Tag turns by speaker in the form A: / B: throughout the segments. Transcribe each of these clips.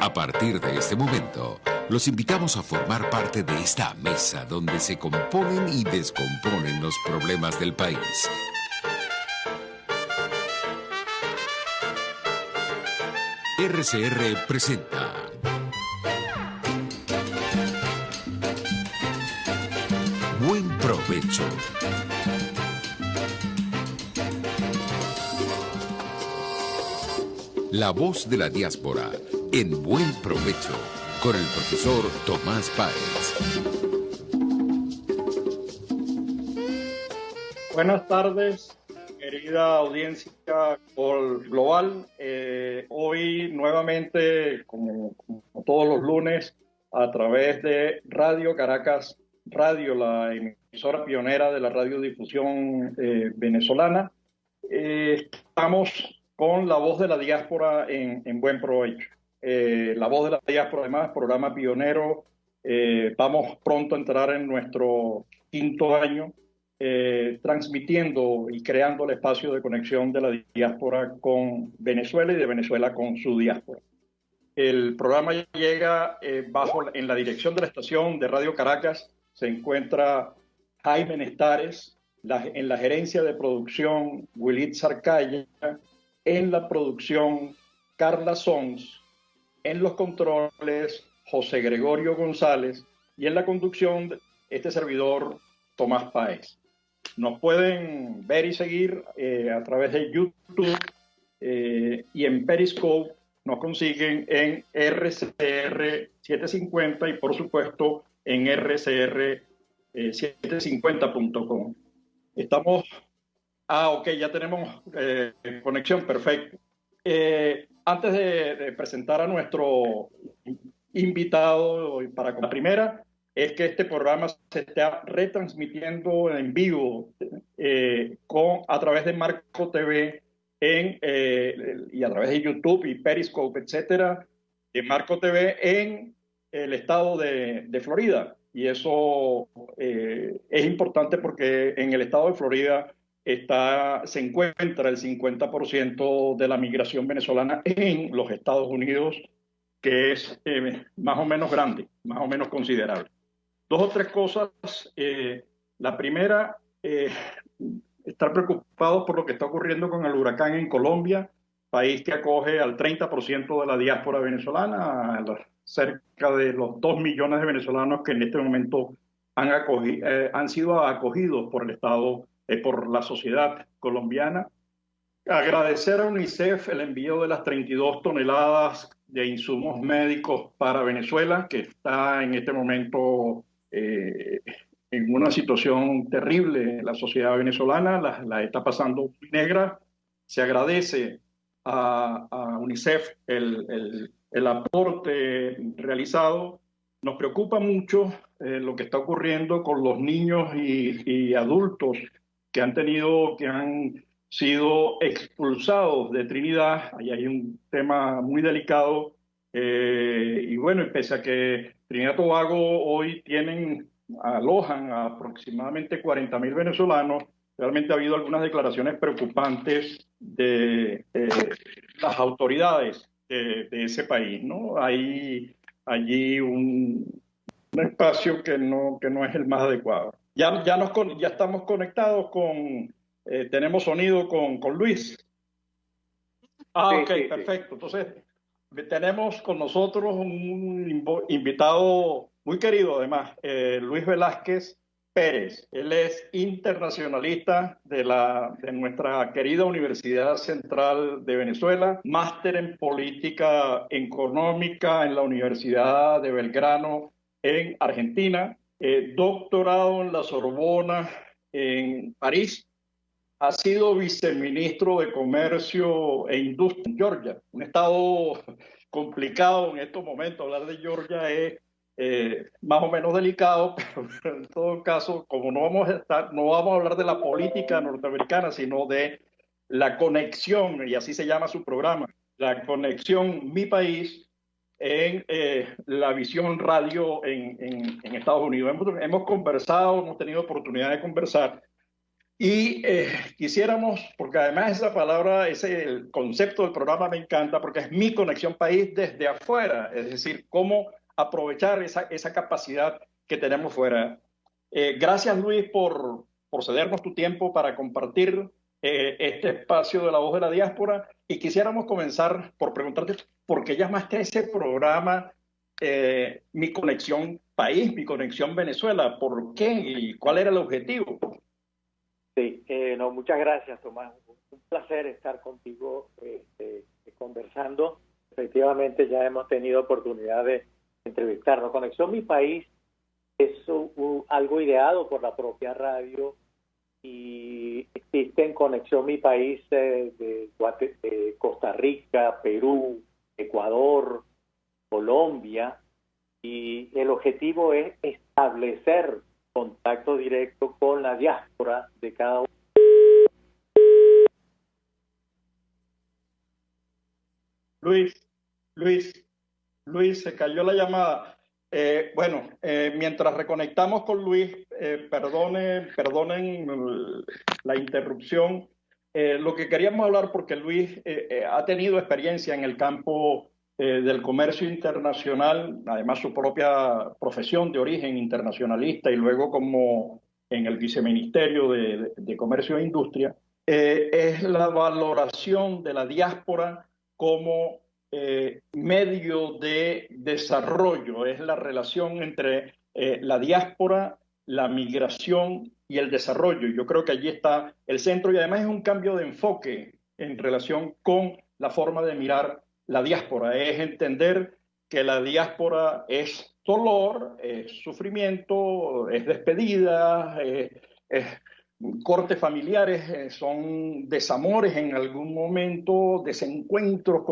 A: A partir de este momento, los invitamos a formar parte de esta mesa donde se componen y descomponen los problemas del país. RCR presenta Buen Provecho. La voz de la diáspora en Buen Provecho con el profesor Tomás Páez.
B: Buenas tardes, querida audiencia global. Hoy nuevamente, como todos los lunes, a través de Radio Caracas Radio, la emisora pionera de la radiodifusión venezolana, estamos con La Voz de la Diáspora en Buen Provecho. La Voz de la Diáspora, además, programa pionero. Vamos pronto a entrar en nuestro quinto año, transmitiendo y creando el espacio de conexión de la diáspora con Venezuela y de Venezuela con su diáspora. El programa llega en la dirección de la estación de Radio Caracas. Se encuentra Jaime Nestares, en la gerencia de producción Willit Sarcaya, en la producción Carla Sons, en los controles José Gregorio González y en la conducción este servidor Tomás Páez. Nos pueden ver y seguir a través de YouTube y en Periscope nos consiguen en RCR 750 y por supuesto en rcr750.com. Estamos... ok, ya tenemos conexión, perfecto. Antes de presentar a nuestro invitado para la primera, es que este programa se está retransmitiendo en vivo a través de Marco TV y a través de YouTube y Periscope, etcétera, de Marco TV en el estado de Florida. Y eso es importante porque en el estado de Florida se encuentra el 50% de la migración venezolana en los Estados Unidos, que es más o menos grande, más o menos considerable. Dos o tres cosas. La primera, estar preocupados por lo que está ocurriendo con el huracán en Colombia, país que acoge al 30% de la diáspora venezolana, cerca de los 2 millones de venezolanos que en este momento han sido acogidos por el Estado, por la sociedad colombiana. Agradecer a UNICEF el envío de las 32 toneladas de insumos médicos para Venezuela, que está en este momento en una situación terrible. La sociedad venezolana la está pasando muy negra. Se agradece a UNICEF el aporte realizado. Nos preocupa mucho lo que está ocurriendo con los niños y adultos que han sido expulsados de Trinidad. Ahí hay un tema muy delicado. Y bueno, pese a que Trinidad y Tobago hoy alojan a aproximadamente 40.000 venezolanos, realmente ha habido algunas declaraciones preocupantes de las autoridades de ese país, ¿no? Hay allí un espacio que no es el más adecuado. Ya estamos conectados tenemos sonido con Luis. Ok, sí, perfecto. Entonces, tenemos con nosotros un invitado muy querido, además, Luis Velázquez Pérez. Él es internacionalista de nuestra querida Universidad Central de Venezuela, máster en política económica en la Universidad de Belgrano en Argentina, doctorado en la Sorbona en París. Ha sido viceministro de Comercio e Industria en Georgia, un estado complicado en estos momentos. Hablar de Georgia es más o menos delicado, pero en todo caso, como no vamos a hablar de la política norteamericana, sino de la conexión, y así se llama su programa, la conexión Mi País en la visión radio en Estados Unidos. Hemos conversado, hemos tenido oportunidad de conversar. Y quisiéramos, porque además esa palabra, el concepto del programa me encanta, porque es mi conexión país desde afuera, es decir, cómo aprovechar esa capacidad que tenemos fuera. Gracias, Luis, por cedernos tu tiempo para compartir este espacio de la voz de la diáspora. Y quisiéramos comenzar por preguntarte por qué llamaste a ese programa Mi Conexión País, Mi Conexión Venezuela. ¿Por qué y cuál era el objetivo?
C: Sí, no, muchas gracias, Tomás. Un placer estar contigo conversando. Efectivamente, ya hemos tenido oportunidad de entrevistarnos. Conexión Mi País es algo ideado por la propia radio y existe en Conexión Mi País de Costa Rica, Perú, Ecuador, Colombia, y el objetivo es establecer contacto directo con la diáspora de cada uno.
B: Luis, se cayó la llamada. Mientras reconectamos con Luis, perdonen la interrupción. Lo que queríamos hablar, porque Luis ha tenido experiencia en el campo del comercio internacional, además su propia profesión de origen internacionalista y luego como en el viceministerio de Comercio e Industria, es la valoración de la diáspora como medio de desarrollo, es la relación entre la diáspora, la migración y el desarrollo. Yo creo que allí está el centro y además es un cambio de enfoque en relación con la forma de mirar la diáspora, es entender que la diáspora es dolor, es sufrimiento, es despedida, es cortes familiares, son desamores en algún momento, desencuentros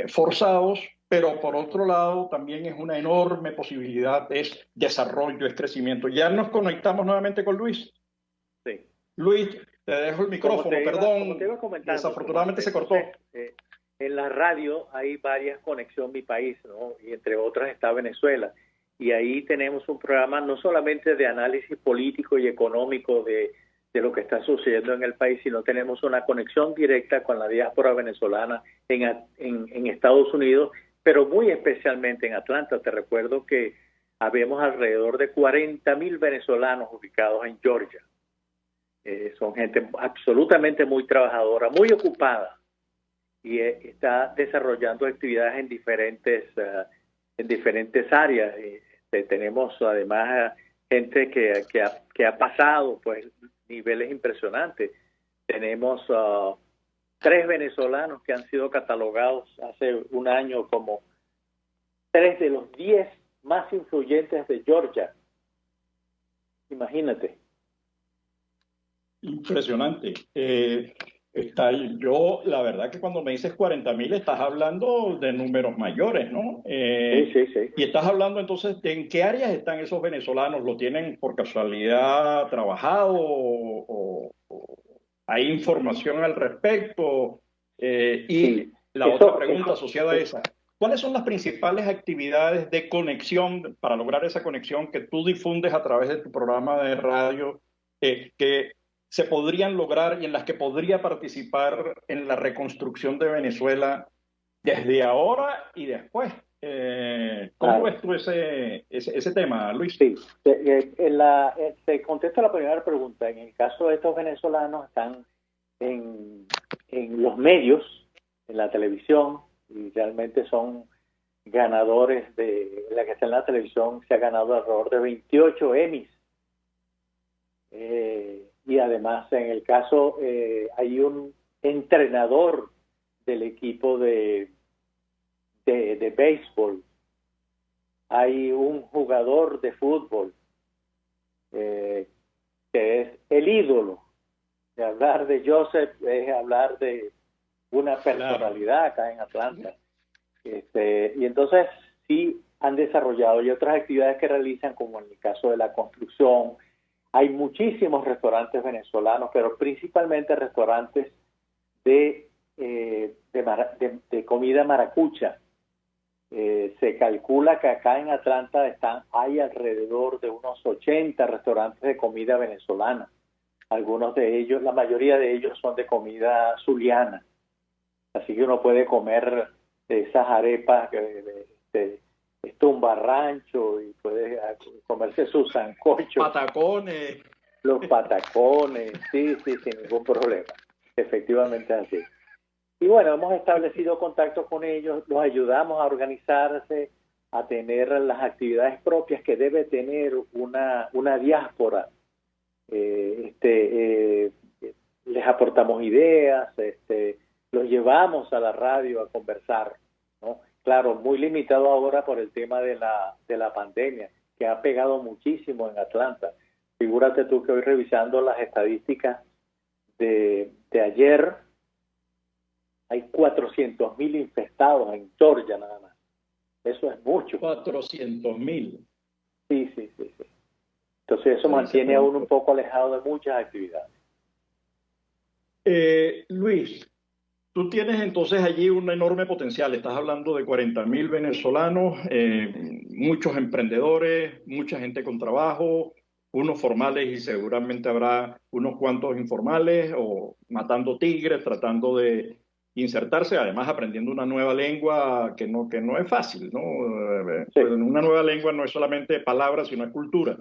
B: forzados, pero por otro lado también es una enorme posibilidad, es desarrollo, es crecimiento. Ya nos conectamos nuevamente con Luis.
C: Sí.
B: Luis, te dejo el micrófono, perdón,
C: como te iba comentando,
B: desafortunadamente
C: Tomás,
B: se cortó.
C: En la radio hay varias Conexión Mi País, ¿no? Y entre otras está Venezuela. Y ahí tenemos un programa no solamente de análisis político y económico de lo que está sucediendo en el país, sino tenemos una conexión directa con la diáspora venezolana en Estados Unidos, pero muy especialmente en Atlanta. Te recuerdo que habemos alrededor de 40.000 venezolanos ubicados en Georgia. Son gente absolutamente muy trabajadora, muy ocupada, y está desarrollando actividades en diferentes áreas. Tenemos además gente que ha pasado pues niveles impresionantes. Tenemos 3 venezolanos que han sido catalogados hace un año como 3 de los 10 más influyentes de Georgia. Imagínate.
B: Impresionante. Yo, la verdad que cuando me dices 40.000 estás hablando de números mayores, ¿no?
C: Sí.
B: Y estás hablando entonces de en qué áreas están esos venezolanos, ¿lo tienen por casualidad trabajado o hay información al respecto?
C: Sí.
B: La otra pregunta asociada a esa, ¿cuáles son las principales actividades de conexión para lograr esa conexión que tú difundes a través de tu programa de radio que se podrían lograr y en las que podría participar en la reconstrucción de Venezuela desde ahora y después? ¿Cómo ves tú ese tema, Luis?
C: Sí, te contesto la primera pregunta. En el caso de estos venezolanos, están en los medios, en la televisión, y realmente son ganadores la que está en la televisión, se ha ganado alrededor de 28 Emmys. Y además, en el caso, hay un entrenador del equipo de béisbol, hay un jugador de fútbol que es el ídolo. De hablar de Joseph es hablar de una personalidad acá en Atlanta. Y entonces sí han desarrollado y otras actividades que realizan, como en el caso de la construcción. Hay muchísimos restaurantes venezolanos, pero principalmente restaurantes de comida maracucha. Se calcula que acá en Atlanta hay alrededor de unos 80 restaurantes de comida venezolana. Algunos de ellos, la mayoría de ellos son de comida zuliana, así que uno puede comer esas arepas tumba rancho y puede comerse sus sancochos,
B: Patacones.
C: los patacones, sí, sí, sin ningún problema. Efectivamente es así. Y bueno, hemos establecido contactos con ellos, los ayudamos a organizarse, a tener las actividades propias que debe tener una diáspora. Les aportamos ideas, los llevamos a la radio a conversar, ¿no? Claro, muy limitado ahora por el tema de la pandemia, que ha pegado muchísimo en Atlanta. Figúrate tú que hoy revisando las estadísticas de ayer, hay 400.000 infectados en Georgia nada más. Eso es mucho.
B: 400.000.
C: Sí, sí, sí, sí. Entonces eso mantiene a uno un poco alejado de muchas actividades.
B: Luis, tú tienes entonces allí un enorme potencial. Estás hablando de 40.000 venezolanos, muchos emprendedores, mucha gente con trabajo, unos formales y seguramente habrá unos cuantos informales o matando tigres, tratando de insertarse, además aprendiendo una nueva lengua que no es fácil, ¿no?
C: Sí.
B: Una nueva lengua no es solamente palabras, sino es cultura.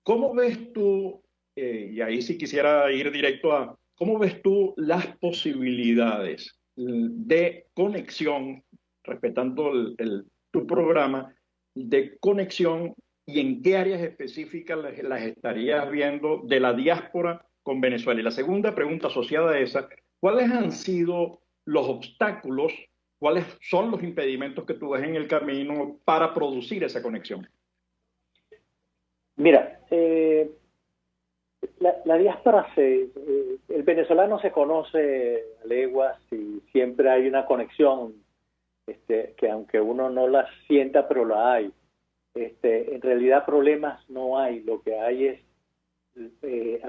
B: ¿Cómo ves tú, y ahí sí quisiera ir directo a, cómo ves tú las posibilidades de conexión, respetando tu programa, de conexión y en qué áreas específicas las estarías viendo de la diáspora con Venezuela? Y la segunda pregunta asociada a esa, ¿cuáles han sido los obstáculos, cuáles son los impedimentos que tú ves en el camino para producir esa conexión?
C: Mira, la diáspora, el venezolano se conoce a leguas y siempre hay una conexión, que aunque uno no la sienta, pero la hay. En realidad problemas no hay, lo que hay es,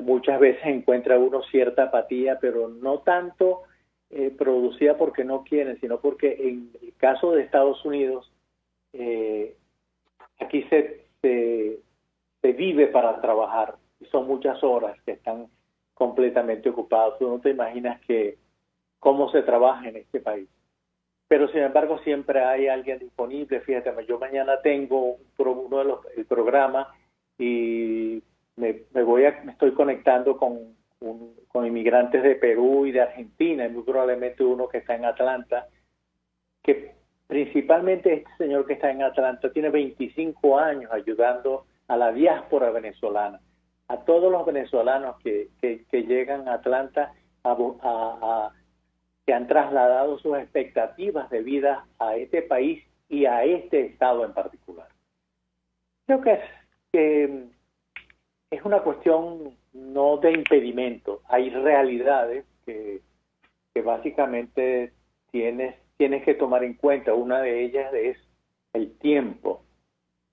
C: muchas veces encuentra uno cierta apatía, pero no tanto producida porque no quieren, sino porque en el caso de Estados Unidos, aquí se vive para trabajar, y son muchas horas que están completamente ocupados. Tú no te imaginas cómo se trabaja en este país. Pero sin embargo siempre hay alguien disponible. Fíjate, yo mañana tengo el programa y me estoy conectando con inmigrantes de Perú y de Argentina, y muy probablemente uno que está en Atlanta, que principalmente este señor que está en Atlanta tiene 25 años ayudando a la diáspora venezolana, a todos los venezolanos que llegan a Atlanta que han trasladado sus expectativas de vida a este país y a este estado en particular. Creo que es una cuestión no de impedimento. Hay realidades que básicamente tienes que tomar en cuenta. Una de ellas es el tiempo.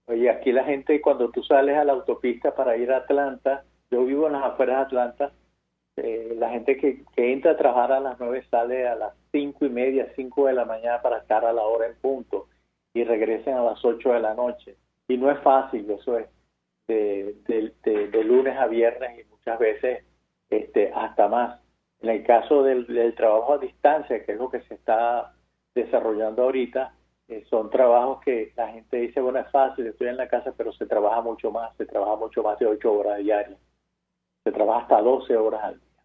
C: Oye, aquí la gente, cuando tú sales a la autopista para ir a Atlanta, yo vivo en las afueras de Atlanta, la gente que entra a trabajar a las 9 sale a las 5:30, 5 de la mañana para estar a la hora en punto y regresen a las 8 de la noche. Y no es fácil, eso es de lunes a viernes y muchas veces hasta más. En el caso del trabajo a distancia, que es lo que se está desarrollando ahorita, son trabajos que la gente dice, bueno, es fácil, estoy en la casa, pero se trabaja mucho más de 8 horas diarias. Se trabaja hasta 12 horas al día.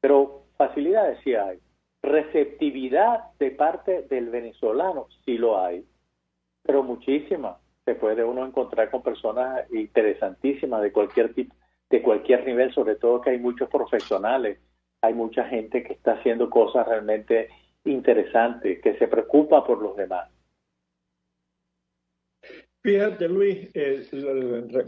C: Pero facilidades sí hay. Receptividad de parte del venezolano sí lo hay, pero muchísima. Se puede uno encontrar con personas interesantísimas de cualquier tipo, de cualquier nivel, sobre todo que hay muchos profesionales, hay mucha gente que está haciendo cosas realmente interesantes, que se preocupa por los demás.
B: Fíjate, Luis,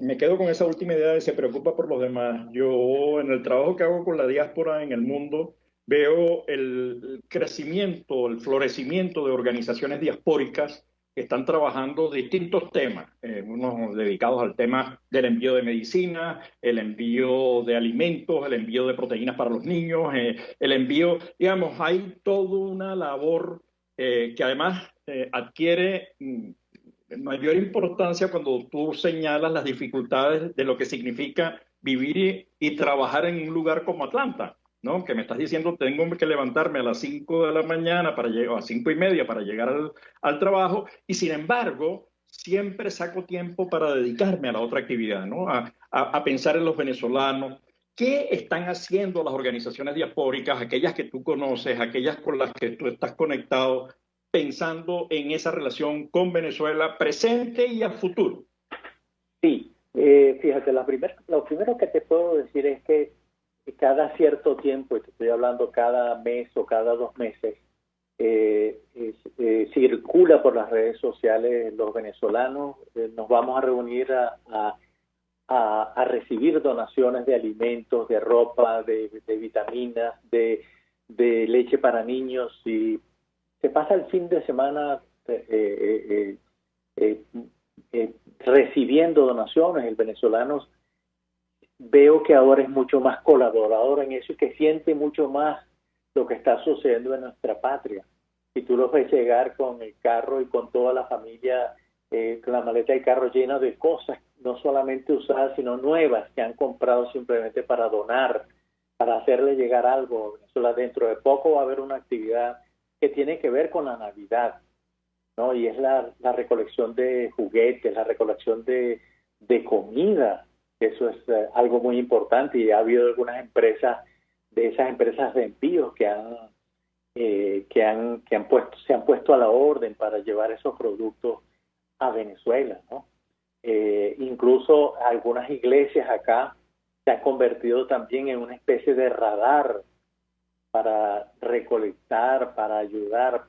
B: me quedo con esa última idea de se preocupa por los demás. Yo, en el trabajo que hago con la diáspora en el mundo, veo el crecimiento, el florecimiento de organizaciones diaspóricas que están trabajando distintos temas, unos dedicados al tema del envío de medicina, el envío de alimentos, el envío de proteínas para los niños, el envío, digamos, hay toda una labor que además adquiere mayor importancia cuando tú señalas las dificultades de lo que significa vivir y trabajar en un lugar como Atlanta, ¿no? Que me estás diciendo, tengo que levantarme a las 5 de la mañana para llegar, a 5:30 para llegar al trabajo, y sin embargo, siempre saco tiempo para dedicarme a la otra actividad, ¿no? A pensar en los venezolanos. ¿Qué están haciendo las organizaciones diaspóricas, aquellas que tú conoces, aquellas con las que tú estás conectado, pensando en esa relación con Venezuela presente y a futuro?
C: Sí, fíjate, lo primero que te puedo decir es que cada cierto tiempo, y te estoy hablando cada mes o cada 2 meses, circula por las redes sociales los venezolanos, nos vamos a reunir a recibir donaciones de alimentos, de ropa, de vitaminas, de leche para niños, y se pasa el fin de semana recibiendo donaciones. El venezolano veo que ahora es mucho más colaborador en eso y que siente mucho más lo que está sucediendo en nuestra patria. Si tú los ves llegar con el carro y con toda la familia, con la maleta del carro llena de cosas, no solamente usadas, sino nuevas, que han comprado simplemente para donar, para hacerle llegar algo a Venezuela. Dentro de poco va a haber una actividad que tiene que ver con la Navidad, ¿no? Y es la recolección de juguetes, la recolección de comida. Eso es algo muy importante, y ha habido algunas empresas, de esas empresas de envíos que se han puesto a la orden para llevar esos productos a Venezuela, ¿no? Incluso algunas iglesias acá se han convertido también en una especie de radar para recolectar, para ayudar,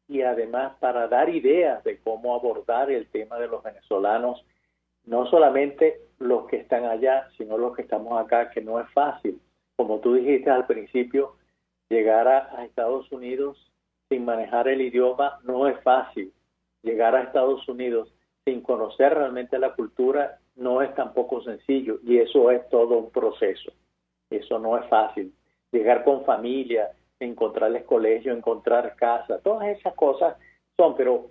C: y además para dar ideas de cómo abordar el tema de los venezolanos, no solamente los que están allá, sino los que estamos acá, que no es fácil. Como tú dijiste al principio, llegar a Estados Unidos sin manejar el idioma no es fácil. Llegar a Estados Unidos sin conocer realmente la cultura no es tampoco sencillo, y eso es todo un proceso. Eso no es fácil. Llegar con familia, encontrarles colegio, encontrar casa, todas esas cosas son, pero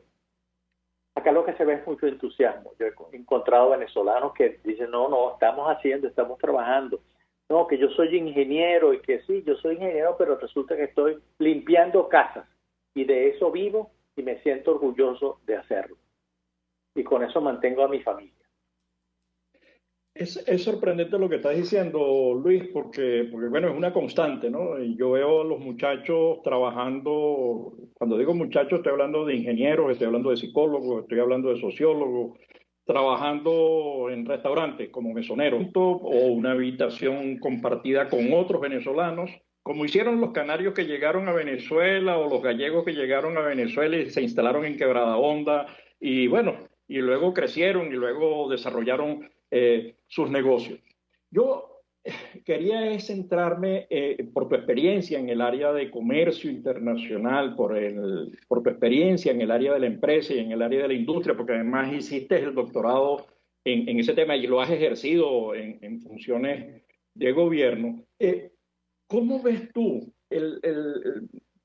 C: acá lo que se ve es mucho entusiasmo. Yo he encontrado venezolanos que dicen, no, estamos trabajando. No, que yo soy ingeniero, y que sí, yo soy ingeniero, pero resulta que estoy limpiando casas, y de eso vivo y me siento orgulloso de hacerlo. Y con eso mantengo a mi familia.
B: Es sorprendente lo que estás diciendo, Luis, porque bueno, es una constante, ¿no? Y yo veo a los muchachos trabajando. Cuando digo muchachos, estoy hablando de ingenieros, estoy hablando de psicólogos, estoy hablando de sociólogos, trabajando en restaurantes como mesoneros, o una habitación compartida con otros venezolanos, como hicieron los canarios que llegaron a Venezuela, o los gallegos que llegaron a Venezuela y se instalaron en Quebrada Honda, y bueno, y luego crecieron y luego desarrollaron sus negocios. Yo quería centrarme, por tu experiencia en el área de comercio internacional, por tu experiencia en el área de la empresa y en el área de la industria, porque además hiciste el doctorado en ese tema y lo has ejercido en funciones de gobierno. ¿Cómo ves tú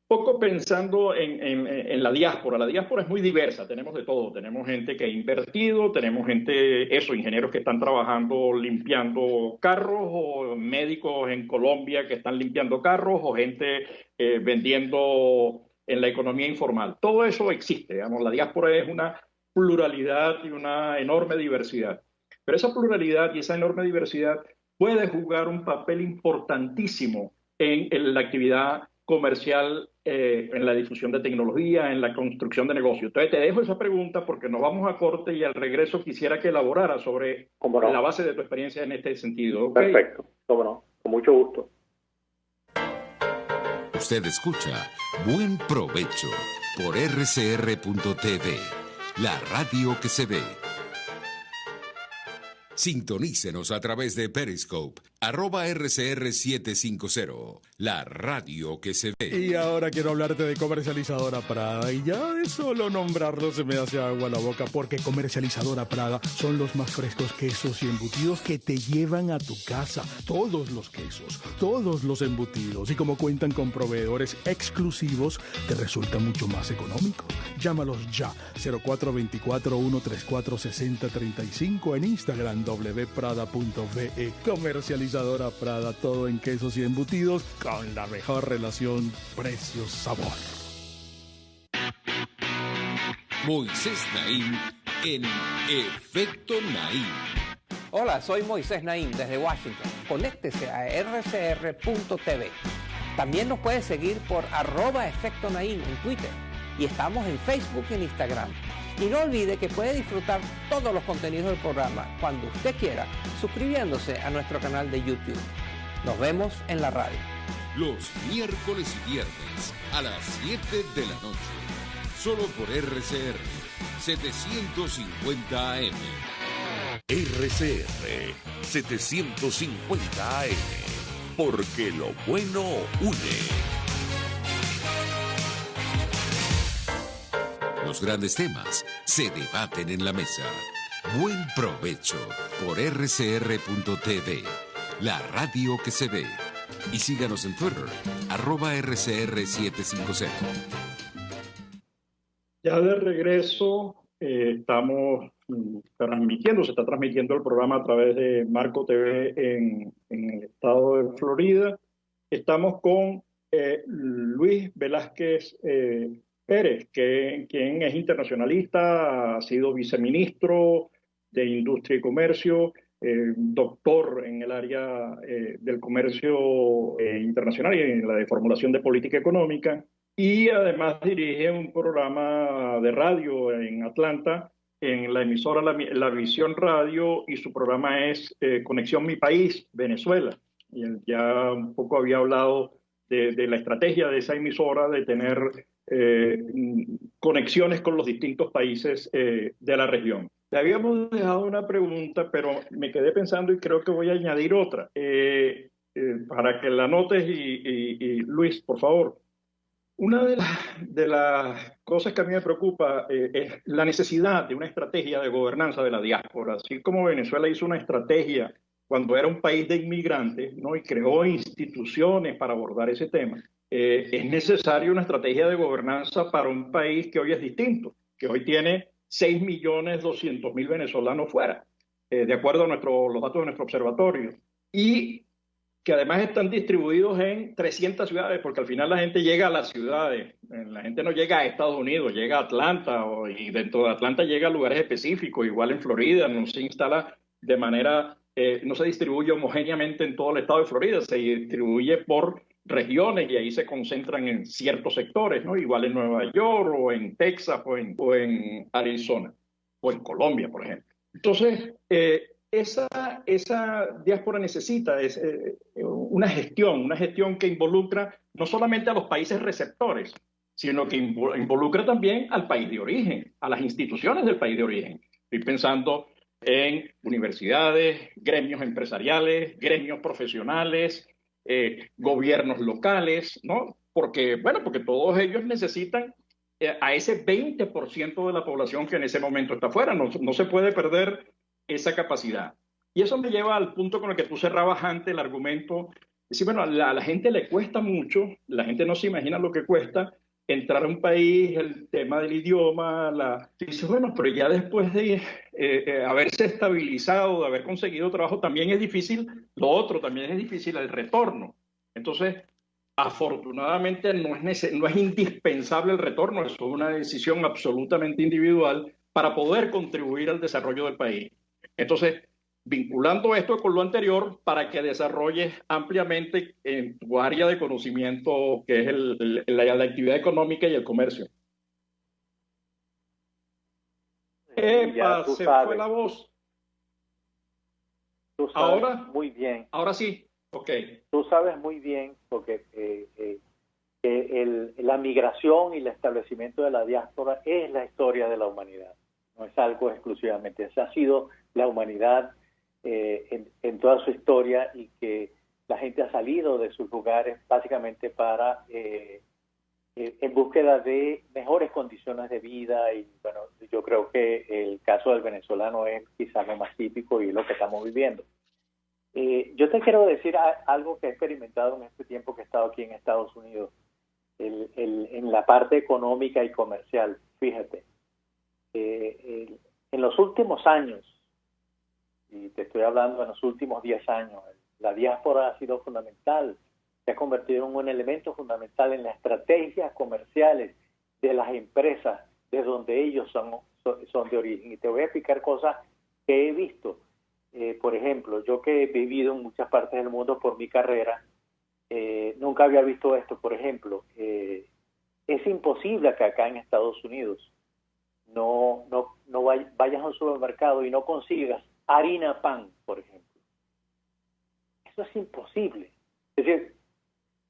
B: poco pensando en la diáspora? La diáspora es muy diversa, tenemos de todo, tenemos gente que ha invertido, tenemos gente, ingenieros que están trabajando limpiando carros, o médicos en Colombia que están limpiando carros, o gente vendiendo en la economía informal. Todo eso existe, digamos, la diáspora es una pluralidad y una enorme diversidad. Pero esa pluralidad y esa enorme diversidad puede jugar un papel importantísimo en la actividad comercial, en la difusión de tecnología, en la construcción de negocios. Entonces te dejo esa pregunta porque nos vamos a corte, y al regreso quisiera que elaborara sobre la base de tu experiencia en este sentido. ¿Okay?
C: Perfecto, cómo no, con mucho gusto.
A: Usted escucha Buen Provecho por RCR.tv, la radio que se ve. Sintonícenos a través de Periscope, @RCR750, la radio que se ve.
D: Y ahora quiero hablarte de Comercializadora Prada. Y ya de solo nombrarlo se me hace agua la boca, porque Comercializadora Prada son los más frescos quesos y embutidos que te llevan a tu casa. Todos los quesos, todos los embutidos. Y como cuentan con proveedores exclusivos, te resulta mucho más económico. Llámalos ya. 0424-134-6035 en Instagram wprada.ve. Comercializadora Prada, todo en quesos y embutidos con la mejor relación precio-sabor.
A: Moisés Naim en Efecto Naim.
E: Hola, soy Moisés Naim desde Washington. Conéctese a rcr.tv. También nos puede seguir por @Efecto Naim en Twitter. Y estamos en Facebook y en Instagram. Y no olvide que puede disfrutar todos los contenidos del programa cuando usted quiera, suscribiéndose a nuestro canal de YouTube. Nos vemos en la radio.
A: Los miércoles y viernes a las 7 de la noche. Solo por RCR 750 AM.
F: RCR 750 AM. Porque lo bueno une.
A: Los grandes temas se debaten en la mesa. Buen provecho por rcr.tv, la radio que se ve. Y síganos en Twitter, @RCR750.
B: Ya de regreso, estamos se está transmitiendo el programa a través de Marco TV en el estado de Florida. Estamos con Luis Velázquez Pérez, quien es internacionalista, ha sido viceministro de Industria y Comercio, doctor en el área del comercio internacional y en la de formulación de política económica, y además dirige un programa de radio en Atlanta, en la emisora La Visión Radio, y su programa es Conexión Mi País, Venezuela. Y él ya un poco había hablado de la estrategia de esa emisora de tener conexiones con los distintos países de la región. Le habíamos dejado una pregunta, pero me quedé pensando y creo que voy a añadir otra. Para que la anotes y Luis, por favor. Una de las cosas que a mí me preocupa es la necesidad de una estrategia de gobernanza de la diáspora. Así como Venezuela hizo una estrategia cuando era un país de inmigrantes, ¿no? Y creó instituciones para abordar ese tema, es necesaria una estrategia de gobernanza para un país que hoy es distinto, que hoy tiene 6.200.000 venezolanos fuera, de acuerdo a los datos de nuestro observatorio, y que además están distribuidos en 300 ciudades, porque al final la gente llega a las ciudades, la gente no llega a Estados Unidos, llega a Atlanta, y dentro de Atlanta llega a lugares específicos, igual en Florida, no se instala de manera, no se distribuye homogéneamente en todo el estado de Florida, se distribuye por regiones y ahí se concentran en ciertos sectores, ¿no? Igual en Nueva York o en Texas o en Arizona o en Colombia, por ejemplo. Entonces, esa diáspora necesita una gestión que involucra no solamente a los países receptores, sino que involucra también al país de origen, a las instituciones del país de origen. Estoy pensando en universidades, gremios empresariales, gremios profesionales, gobiernos locales, ¿no? Porque todos ellos necesitan a ese 20% de la población que en ese momento está afuera. No se puede perder esa capacidad. Y eso me lleva al punto con el que tú cerrabas antes el argumento. Decir, bueno, a la gente le cuesta mucho, la gente no se imagina lo que cuesta entrar a un país, el tema del idioma. Dices, bueno, pero ya después de haberse estabilizado, de haber conseguido trabajo, también es difícil, lo otro también es difícil, el retorno. Entonces, afortunadamente no es indispensable el retorno, eso es una decisión absolutamente individual para poder contribuir al desarrollo del país. Entonces, vinculando esto con lo anterior para que desarrolles ampliamente en tu área de conocimiento, que es la actividad económica y el comercio. ¡Epa! Se fue la voz.
C: Tú sabes
B: ahora
C: muy bien.
B: Ahora sí. Ok.
C: Tú sabes muy bien porque la migración y el establecimiento de la diáspora es la historia de la humanidad. No es algo exclusivamente. Esa ha sido la humanidad en toda su historia, y que la gente ha salido de sus lugares básicamente para en búsqueda de mejores condiciones de vida. Y bueno, yo creo que el caso del venezolano es quizás lo más típico y lo que estamos viviendo. Yo te quiero decir algo que he experimentado en este tiempo que he estado aquí en Estados Unidos, en la parte económica y comercial. Fíjate, en los últimos años, y te estoy hablando en los últimos 10 años, la diáspora ha sido fundamental, se ha convertido en un elemento fundamental en las estrategias comerciales de las empresas de donde ellos son de origen. Y te voy a explicar cosas que he visto. Por ejemplo, yo que he vivido en muchas partes del mundo por mi carrera, nunca había visto esto. Por ejemplo, es imposible que acá en Estados Unidos no vayas a un supermercado y no consigas harina pan, por ejemplo. Eso es imposible. Es decir,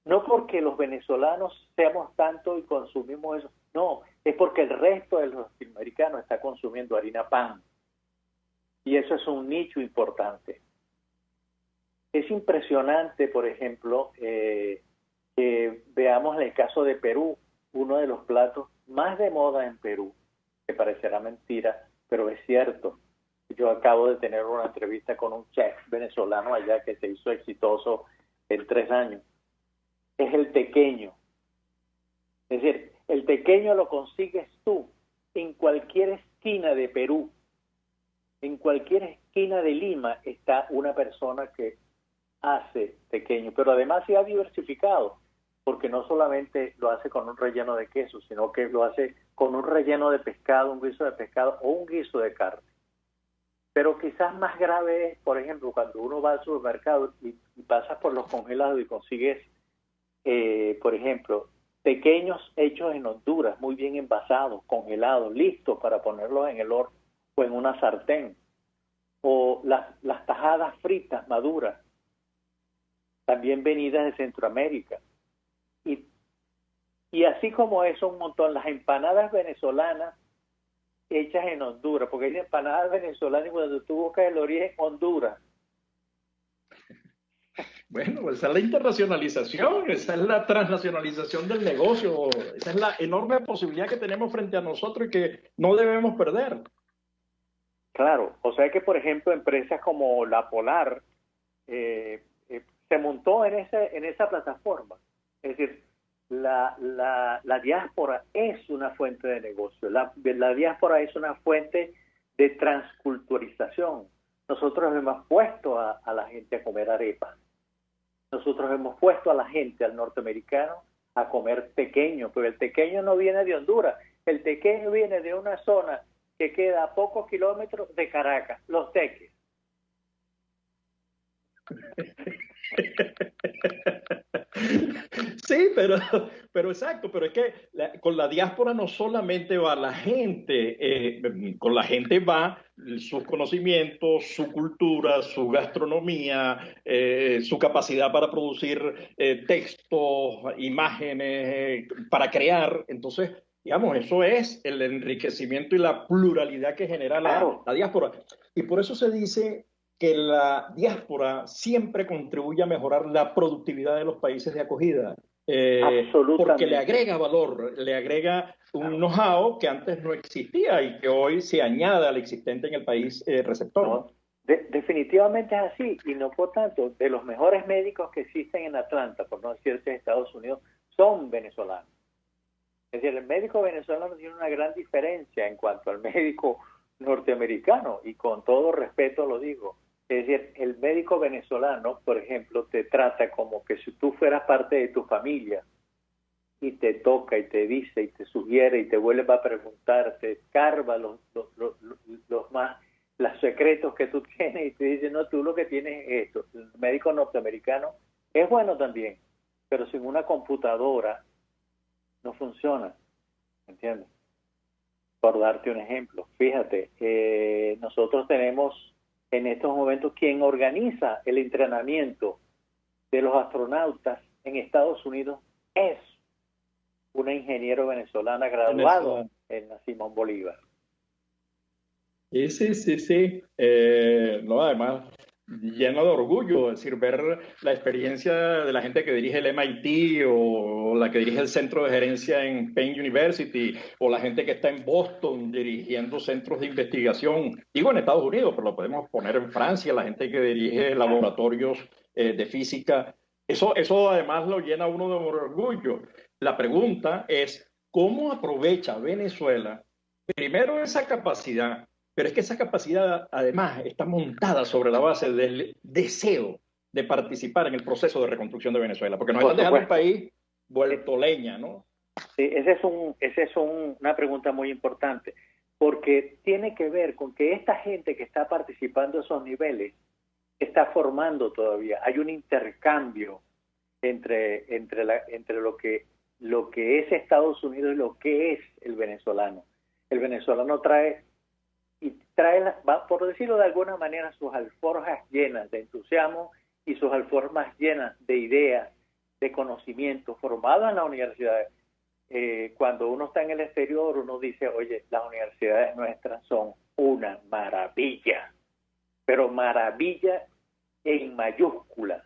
C: no porque los venezolanos seamos tanto y consumimos eso, no, es porque el resto de los latinoamericanos está consumiendo harina pan. Y eso es un nicho importante. Es impresionante, por ejemplo, que veamos el caso de Perú, uno de los platos más de moda en Perú, que parecerá mentira, pero es cierto. Yo acabo de tener una entrevista con un chef venezolano allá que se hizo exitoso en 3 años. Es el tequeño. Es decir, el tequeño lo consigues tú en cualquier esquina de Perú. En cualquier esquina de Lima está una persona que hace tequeño, pero además se ha diversificado, porque no solamente lo hace con un relleno de queso, sino que lo hace con un relleno de pescado, un guiso de pescado o un guiso de carne. Pero quizás más grave es, por ejemplo, cuando uno va al supermercado y pasas por los congelados y consigues, por ejemplo, pequeños hechos en Honduras, muy bien envasados, congelados, listos para ponerlos en el horno o en una sartén, o las tajadas fritas maduras, también venidas de Centroamérica. Y así como eso, un montón, las empanadas venezolanas hechas en Honduras, porque hay empanadas venezolanas y cuando tú buscas el origen, Honduras.
B: Bueno, esa es la internacionalización, esa es la transnacionalización del negocio, esa es la enorme posibilidad que tenemos frente a nosotros y que no debemos perder.
C: Claro, o sea que, por ejemplo, empresas como La Polar se montó en esa plataforma. Es decir, la diáspora es una fuente de negocio, la diáspora es una fuente de transculturalización. Nosotros hemos puesto a la gente a comer arepas. Nosotros hemos puesto a la gente, al norteamericano, a comer tequeño, pero el tequeño no viene de Honduras, el tequeño viene de una zona que queda a pocos kilómetros de Caracas, Los Teques.
B: Sí, pero exacto, pero es que con la diáspora no solamente va la gente, con la gente va sus conocimientos, su cultura, su gastronomía, su capacidad para producir textos, imágenes, para crear. Entonces, digamos, eso es el enriquecimiento y la pluralidad que genera la diáspora. Y por eso se dice que la diáspora siempre contribuye a mejorar la productividad de los países de acogida. Porque le agrega valor, le agrega un know-how que antes no existía y que hoy se añade al existente en el país receptor.
C: No, definitivamente es así, y no por tanto, de los mejores médicos que existen en Atlanta, por no decirse en Estados Unidos, son venezolanos. Es decir, el médico venezolano tiene una gran diferencia en cuanto al médico norteamericano, y con todo respeto lo digo. Es decir, el médico venezolano, por ejemplo, te trata como que si tú fueras parte de tu familia y te toca y te dice y te sugiere y te vuelve a preguntar, te escarba los secretos que tú tienes y te dice, no, tú lo que tienes es esto. El médico norteamericano es bueno también, pero sin una computadora no funciona, ¿entiendes? Por darte un ejemplo, fíjate, nosotros tenemos en estos momentos quien organiza el entrenamiento de los astronautas en Estados Unidos es una ingeniero venezolana graduada en la Simón Bolívar.
B: Sí. No, además, lleno de orgullo, es decir, ver la experiencia de la gente que dirige el MIT o la que dirige el centro de gerencia en Penn University o la gente que está en Boston dirigiendo centros de investigación, digo en Estados Unidos, pero lo podemos poner en Francia, la gente que dirige laboratorios de física. Eso además lo llena a uno de orgullo. La pregunta es, ¿cómo aprovecha Venezuela primero esa capacidad? Pero es que esa capacidad, además, está montada sobre la base del deseo de participar en el proceso de reconstrucción de Venezuela, porque nos están dejando un país vuelto leña, ¿no?
C: Sí, esa es una pregunta muy importante, porque tiene que ver con que esta gente que está participando a esos niveles está formando todavía. Hay un intercambio entre lo que es Estados Unidos y lo que es el venezolano. El venezolano trae, por decirlo de alguna manera, sus alforjas llenas de entusiasmo y sus alforjas llenas de ideas, de conocimiento formado en la universidad. Cuando uno está en el exterior, uno dice, oye, las universidades nuestras son una maravilla, pero maravilla en mayúscula,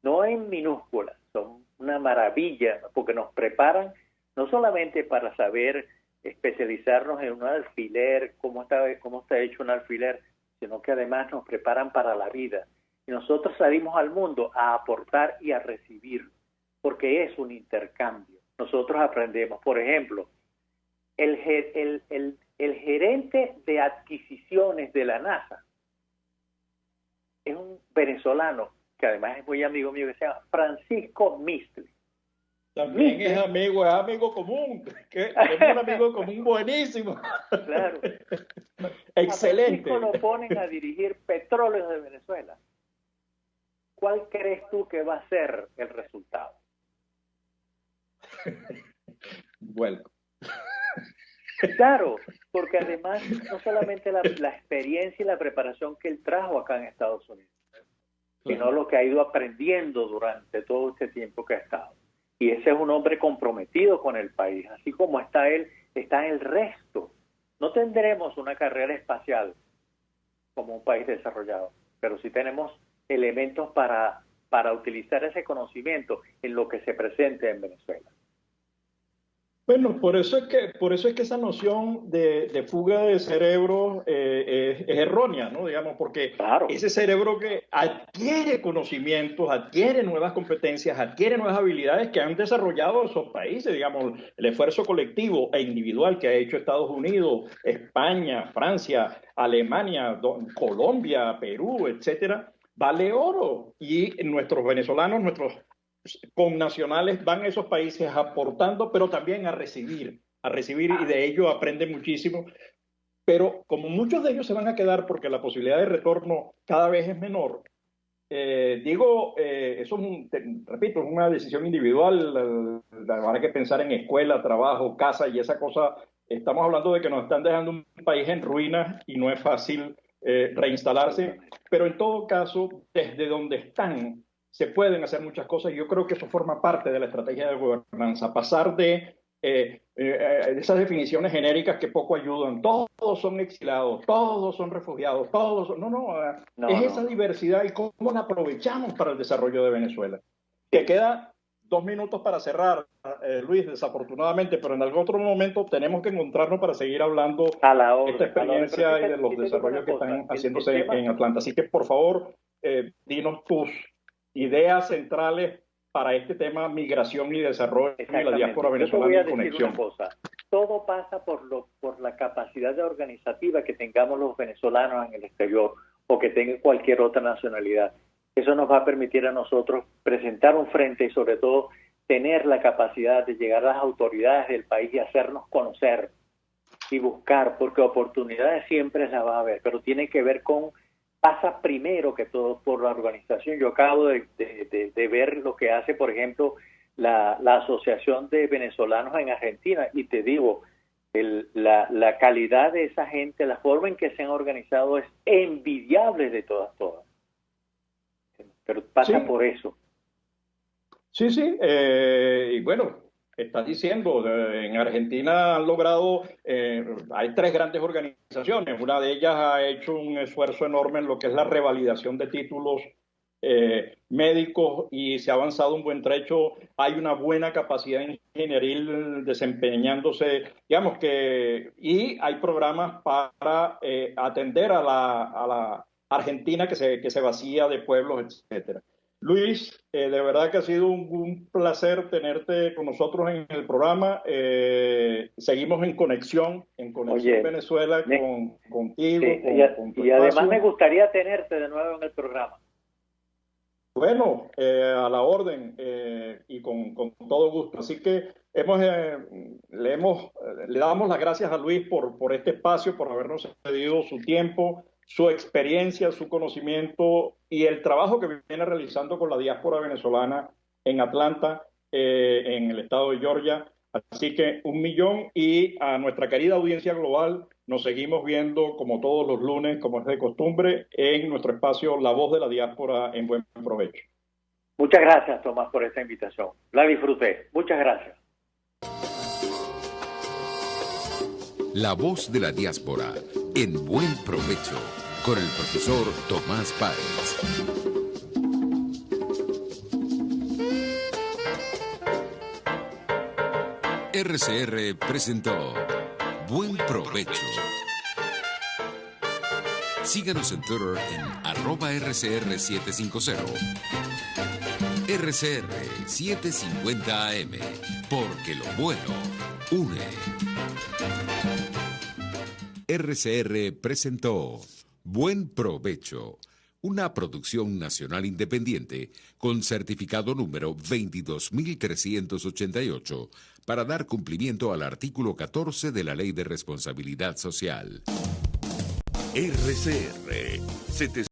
C: no en minúscula, son una maravilla, porque nos preparan no solamente para saber especializarnos en un alfiler, cómo está hecho un alfiler, sino que además nos preparan para la vida. Y nosotros salimos al mundo a aportar y a recibir, porque es un intercambio. Nosotros aprendemos, por ejemplo, el gerente de adquisiciones de la NASA es un venezolano, que además es muy amigo mío, que se llama Francisco Mistli.
B: También es amigo común, que tenemos un amigo común buenísimo.
C: Claro.
B: Excelente.
C: A Francisco lo ponen a dirigir Petróleos de Venezuela. ¿Cuál crees tú que va a ser el resultado?
B: Vuelco.
C: Claro, porque además no solamente la experiencia y la preparación que él trajo acá en Estados Unidos, sino lo que ha ido aprendiendo durante todo este tiempo que ha estado. Y ese es un hombre comprometido con el país, así como está él, está el resto. No tendremos una carrera espacial como un país desarrollado, pero sí tenemos elementos para utilizar ese conocimiento en lo que se presente en Venezuela.
B: Bueno, por eso es que esa noción de fuga de cerebro es errónea, ¿no? Digamos, porque
C: claro,
B: ese cerebro que adquiere conocimientos, adquiere nuevas competencias, adquiere nuevas habilidades que han desarrollado esos países, digamos, el esfuerzo colectivo e individual que ha hecho Estados Unidos, España, Francia, Alemania, Colombia, Perú, etcétera, vale oro. Y nuestros venezolanos, nuestros connacionales van a esos países aportando, pero también a recibir y de ello aprenden muchísimo. Pero como muchos de ellos se van a quedar porque la posibilidad de retorno cada vez es menor, eso es repito, es una decisión individual. Habrá que pensar en escuela, trabajo, casa y esa cosa. Estamos hablando de que nos están dejando un país en ruinas y no es fácil reinstalarse, pero en todo caso, desde donde están, se pueden hacer muchas cosas y yo creo que eso forma parte de la estrategia de gobernanza, pasar de esas definiciones genéricas que poco ayudan, todos son exilados, todos son refugiados, todos son... esa diversidad y cómo la aprovechamos para el desarrollo de Venezuela. Que queda 2 minutos para cerrar, Luis, desafortunadamente, pero en algún otro momento tenemos que encontrarnos para seguir hablando de esta experiencia y de los desarrollos que están haciéndose en Atlanta. Así que, por favor, dinos tus ideas centrales para este tema migración y desarrollo y la diáspora venezolana en conexión.
C: Una cosa. Todo pasa por la capacidad organizativa que tengamos los venezolanos en el exterior o que tenga cualquier otra nacionalidad. Eso nos va a permitir a nosotros presentar un frente y sobre todo tener la capacidad de llegar a las autoridades del país y hacernos conocer y buscar, porque oportunidades siempre las va a haber, pero tiene que ver con pasa primero que todo por la organización. Yo acabo de ver lo que hace, por ejemplo, la Asociación de Venezolanos en Argentina, y te digo, la calidad de esa gente, la forma en que se han organizado es envidiable de todas. Pero pasa por eso.
B: Sí, y bueno, estás diciendo, en Argentina han logrado, hay 3 grandes organizaciones, una de ellas ha hecho un esfuerzo enorme en lo que es la revalidación de títulos médicos y se ha avanzado un buen trecho. Hay una buena capacidad ingenieril desempeñándose, digamos que, y hay programas para atender a la Argentina que se vacía de pueblos, etcétera. Luis, de verdad que ha sido un placer tenerte con nosotros en el programa. Seguimos en Conexión
C: Oye,
B: Venezuela contigo.
C: Sí,
B: con tu
C: y además
B: espacio.
C: me gustaría tenerte de nuevo en el programa.
B: Bueno, a la orden y con todo gusto. Así que le damos las gracias a Luis por este espacio, por habernos cedido su tiempo, su experiencia, su conocimiento y el trabajo que viene realizando con la diáspora venezolana en Atlanta, en el estado de Georgia. Así que 1.000.000 y a nuestra querida audiencia global, nos seguimos viendo como todos los lunes, como es de costumbre, en nuestro espacio La Voz de la Diáspora en Buen Provecho.
C: Muchas gracias, Tomás, por esta invitación. La disfruté. Muchas gracias.
A: La Voz de la Diáspora en Buen Provecho con el profesor Tomás Páez. RCR presentó Buen Provecho. Síganos en Twitter en @RCR750. RCR 750 AM, porque lo bueno une. RCR presentó Buen Provecho, una producción nacional independiente con certificado número 22.388 para dar cumplimiento al artículo 14 de la Ley de Responsabilidad Social.
F: RCR